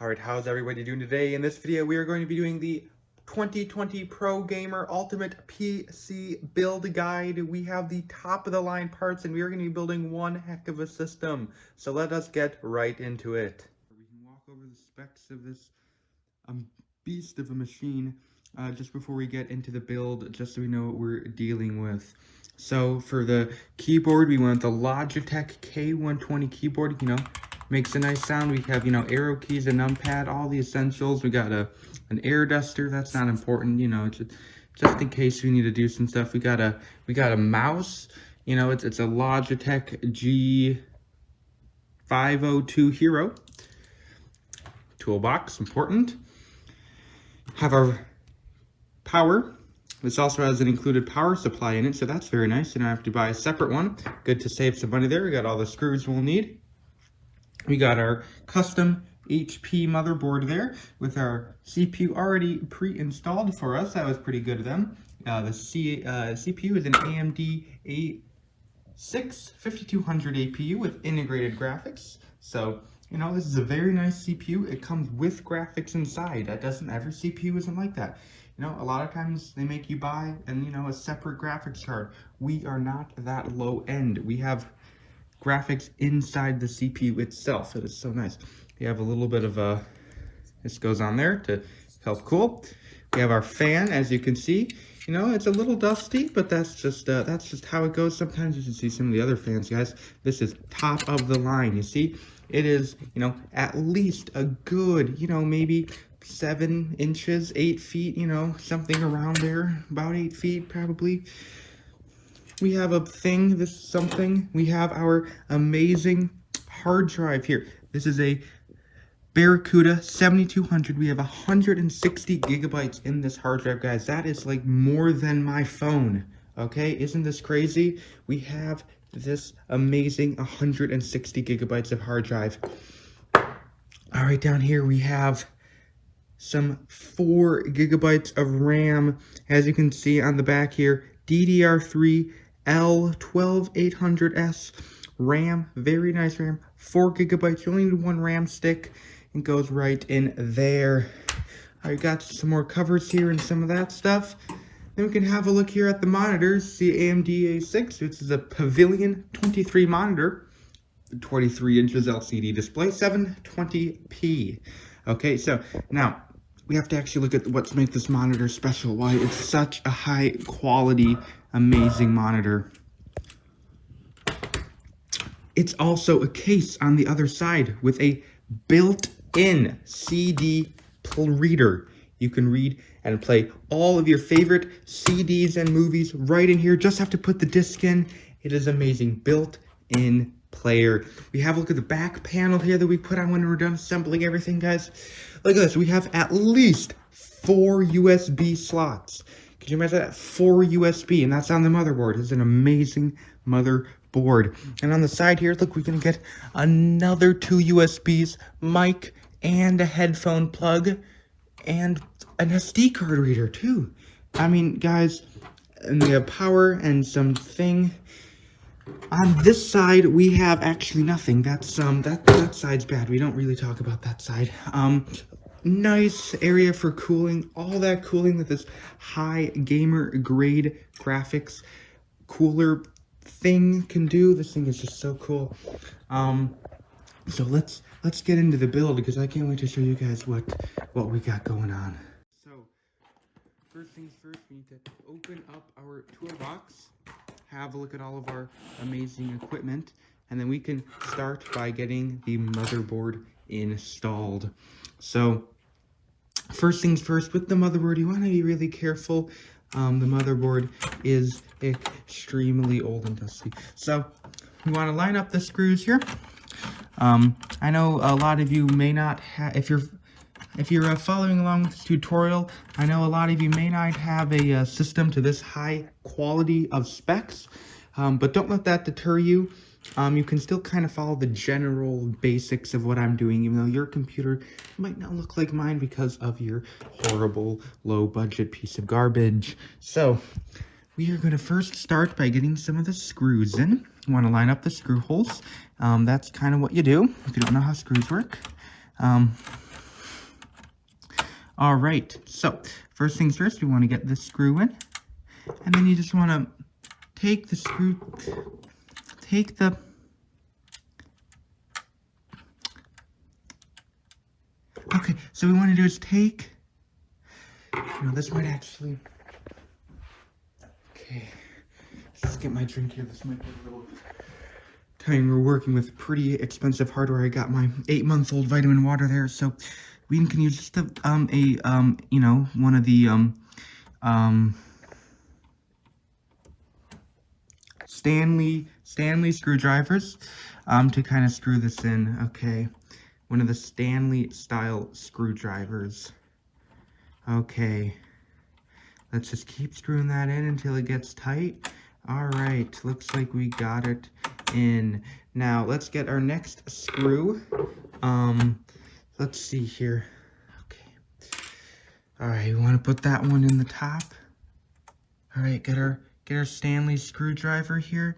Alright, how's everybody doing today? In this video, we are going to be doing the 2020 Pro Gamer Ultimate PC build guide. We have the top of the line parts and we are going to be building one heck of a system. So let us get right into it. We can walk over the specs of this beast of a machine just before we get into the build, just so we know what we're dealing with. So for the keyboard, we went the Logitech K120 keyboard, makes a nice sound. We have, arrow keys, a numpad, all the essentials. We got an air duster. That's not important, just in case we need to do some stuff. We got a mouse. It's a Logitech G502 Hero. Toolbox, important. Have our power. This also has an included power supply in it, so that's very nice. You don't have to buy a separate one. Good to save some money there. We got all the screws we'll need. We got our custom HP motherboard there with our CPU already pre-installed for us. That was pretty good of them. The CPU is an AMD A6 5200 APU with integrated graphics. So, this is a very nice CPU. It comes with graphics inside. Every CPU isn't like that. A lot of times they make you buy a separate graphics card. We are not that low end. We have graphics inside the CPU itself. It is so nice. We have a little bit of this goes on there to help cool. We have our fan, as you can see. It's a little dusty, but that's just how it goes. Sometimes you can see some of the other fans, guys. This is top of the line. You see, it is at least a good maybe 7 inches, 8 feet, something around there, about 8 feet probably. We have a thing, we have our amazing hard drive here. This is a Barracuda 7200. We have 160 gigabytes in this hard drive, guys. That is like more than my phone, okay? Isn't this crazy? We have this amazing 160 gigabytes of hard drive. All right, down here we have some 4 gigabytes of RAM. As you can see on the back here, DDR3 L12800S RAM, very nice RAM, 4 gigabytes. You only need 1 RAM stick. It goes right in there. I got some more covers here and some of that stuff. Then we can have a look here at the monitors. See AMD A6. This is a Pavilion 23 monitor, 23 inches LCD display, 720p. Okay, so now we have to actually look at what's make this monitor special, why it's such a high quality, amazing monitor. It's also a case on the other side with a built-in CD reader. You can read and play all of your favorite CDs and movies right in here. Just have to put the disc in. It is amazing. Built-in player. We have a look at the back panel here that we put on when we're done assembling everything, guys. Look at this. We have at least 4 USB slots. Can you imagine that? 4 USB, and that's on the motherboard. It's an amazing motherboard. And on the side here, look, we're going to get another 2 USBs, mic, and a headphone plug, and an SD card reader, too. I mean, guys, and we have power and something. On this side, we have actually nothing. That's that side's bad. We don't really talk about that side. Nice area for cooling. All that cooling that this high gamer grade graphics cooler thing can do. This thing is just so cool. So let's get into the build, because I can't wait to show you guys what we got going on. So first things first, we need to open up our toolbox, have a look at all of our amazing equipment, and then we can start by getting the motherboard installed. So first things first, with the motherboard, you want to be really careful. The motherboard is extremely old and dusty. So we want to line up the screws here. I know a lot of you may not have, if you're following along with this tutorial, I know a lot of you may not have a system to this high quality of specs, but don't let that deter you. You can still kind of follow the general basics of what I'm doing, even though your computer might not look like mine because of your horrible low budget piece of garbage. So we are going to first start by getting some of the screws in. You want to line up the screw holes. That's kind of what you do if you don't know how screws work. All right, so first things first, we want to get this screw in, and then you just want to take the screw, okay, so we want to do is take, this might actually, okay, let's get my drink here. This might be a little time. We're working with pretty expensive hardware. I got my 8-month-old vitamin water there, so we can use just one of the Stanley screwdrivers to kind of screw this in. Okay, one of the Stanley style screwdrivers. Okay, let's just keep screwing that in until it gets tight. All right, looks like we got it in. Now let's get our next screw. Let's see here. Okay. All right, we want to put that one in the top. All right, get our Stanley screwdriver here.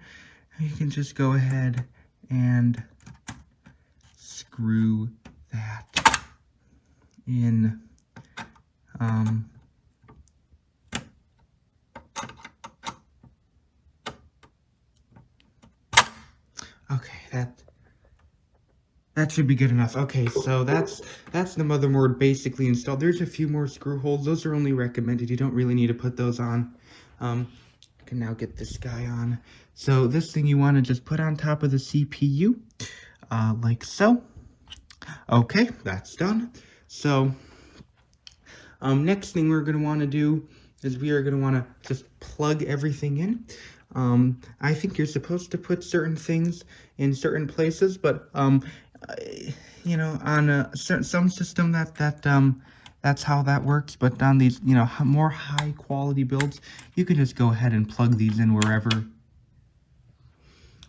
You can just go ahead and screw that in. Okay, that should be good enough. Okay, so that's the motherboard basically installed. There's a few more screw holes. Those are only recommended. You don't really need to put those on. I can now get this guy on. So this thing you want to just put on top of the CPU, like so. Okay, that's done. So next thing we're going to want to do is we are going to want to just plug everything in. I think you're supposed to put certain things in certain places, but on some system that's how that works. But on these more high quality builds, you can just go ahead and plug these in wherever.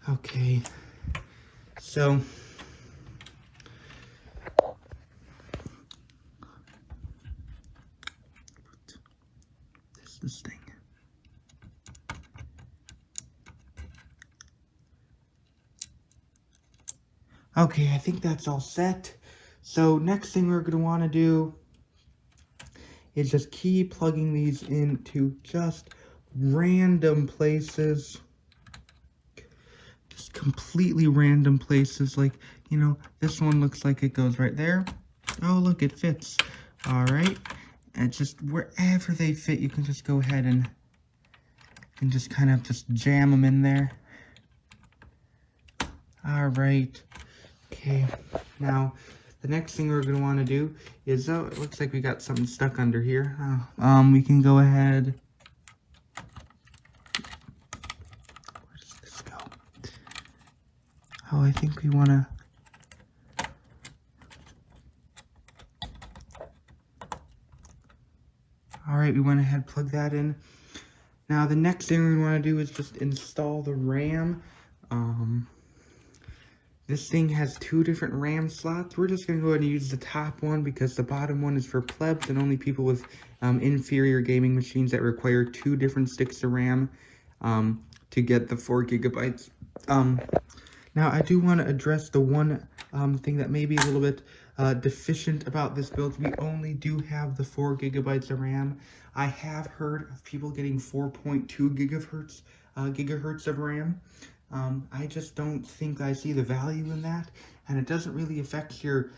Okay, so this thing. Okay, I think that's all set. So next thing we're going to want to do is just keep plugging these into just random places. Just completely random places. Like, this one looks like it goes right there. Oh, look, it fits. All right. And just wherever they fit, you can just go ahead and just kind of just jam them in there. All right. Okay, now the next thing we're going to want to do is, it looks like we got something stuck under here. We can go ahead. Where does this go? Oh, I think we want to. All right, we went ahead, plug that in. Now the next thing we want to do is just install the RAM. This thing has 2 different RAM slots. We're just going to go ahead and use the top one because the bottom one is for plebs and only people with inferior gaming machines that require 2 different sticks of RAM to get the 4 gigabytes. Now, I do want to address the one thing that may be a little bit deficient about this build. We only do have the 4 gigabytes of RAM. I have heard of people getting 4.2 gigahertz of RAM. I just don't think I see the value in that, and it doesn't really affect your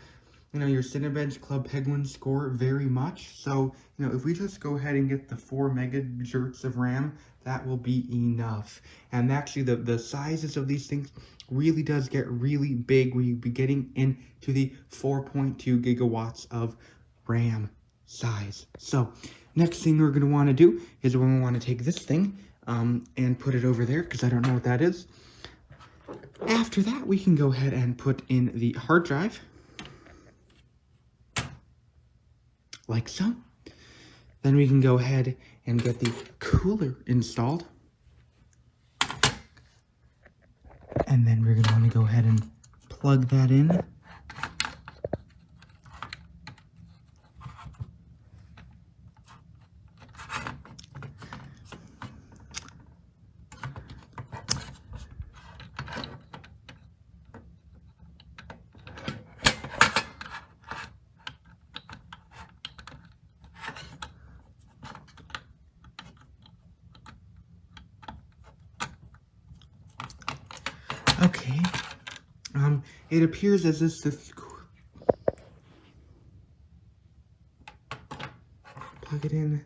Cinebench Club Penguin score very much. So, if we just go ahead and get the 4 megahertz of RAM, that will be enough. And actually, the sizes of these things really does get really big when you be getting into the 4.2 gigawatts of RAM size. So, next thing we're going to want to do is we're going to want to take this thing and put it over there, because I don't know what that is. After that, we can go ahead and put in the hard drive, like so. Then we can go ahead and get the cooler installed. And then we're going to want to go ahead and plug that in. Okay. It appears as if this... Plug it in.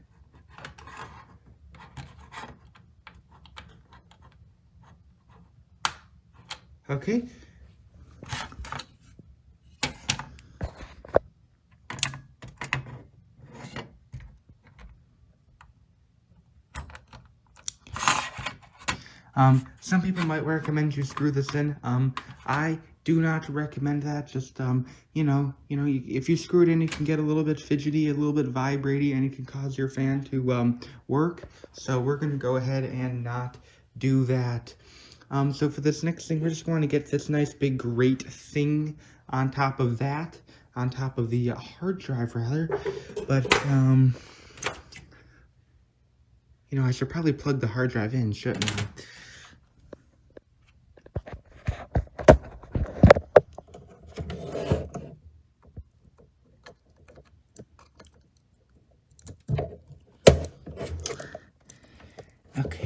Okay. Some people might recommend you screw this in. I do not recommend that. Just, if you screw it in, it can get a little bit fidgety, a little bit vibraty, and it can cause your fan to, work. So we're going to go ahead and not do that. So for this next thing, we're just going to get this nice big grate thing on top of that, on top of the hard drive rather. But, I should probably plug the hard drive in, shouldn't I? Okay,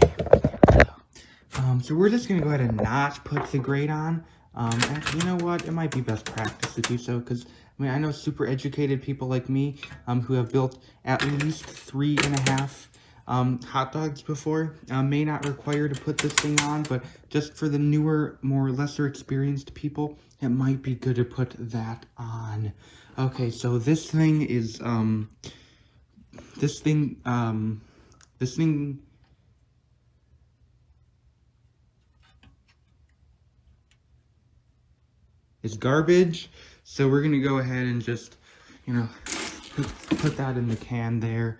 so we're just going to go ahead and not put the grate on. And you know what? It might be best practice to do so, because, I know super educated people like me, who have built at least 3.5 hot dogs before, may not require to put this thing on, but just for the newer, more lesser experienced people, it might be good to put that on. Okay, so this thing is, this thing is garbage, so we're gonna go ahead and just, put that in the can there.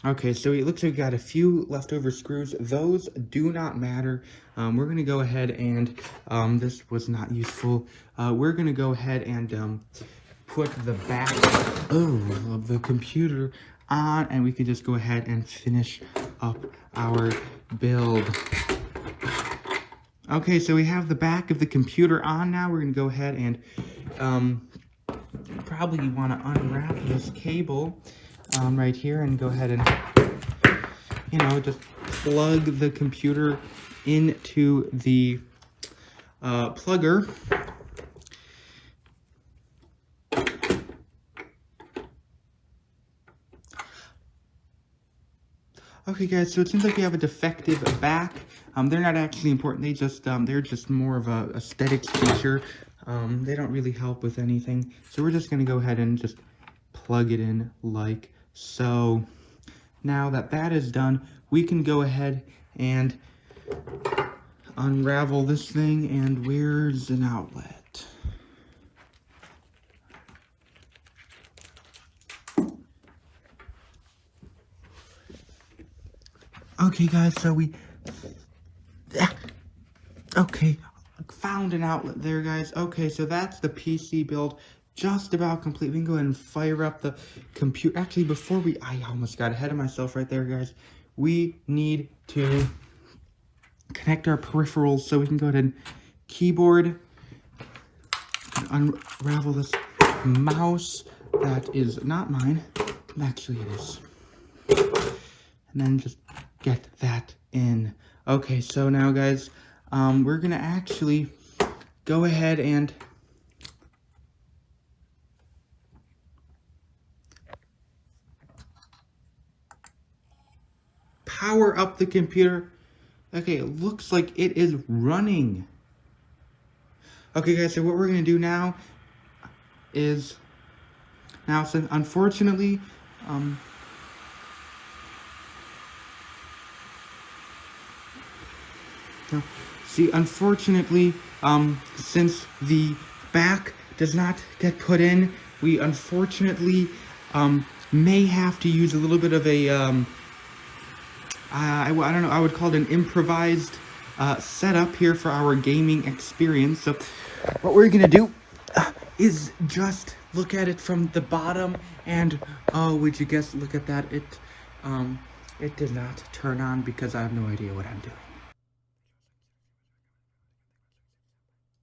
Okay, so it looks like we got a few leftover screws. Those do not matter. We're gonna go ahead and, this was not useful. We're gonna go ahead and, put the back of the computer on, and we can just go ahead and finish up our build. Okay, so we have the back of the computer on now. We're going to go ahead and probably want to unwrap this cable right here and go ahead and, just plug the computer into the plugger. Okay guys, so it seems like we have a defective back. They're not actually important, they're just more of a aesthetics feature. They don't really help with anything. So we're just gonna go ahead and just plug it in like so. Now that that is done, we can go ahead and unravel this thing, and where's an outlet? Okay guys, so okay, found an outlet there guys. Okay, so that's the PC build just about complete. We can go ahead and fire up the computer. Actually, before I almost got ahead of myself right there guys. We need to connect our peripherals so we can go ahead and keyboard, unravel this mouse that is not mine. Actually it is. And then just get that in. Okay, so now guys, we're gonna actually go ahead and power up the computer. Okay, it looks like it is running. Okay guys, so what we're gonna do now is, so unfortunately, since the back does not get put in, we unfortunately may have to use a little bit of a I don't know, I would call it an improvised setup here for our gaming experience. So what we're gonna do is just look at it from the bottom, and oh, would you guess, look at that, it did not turn on because I have no idea what I'm doing.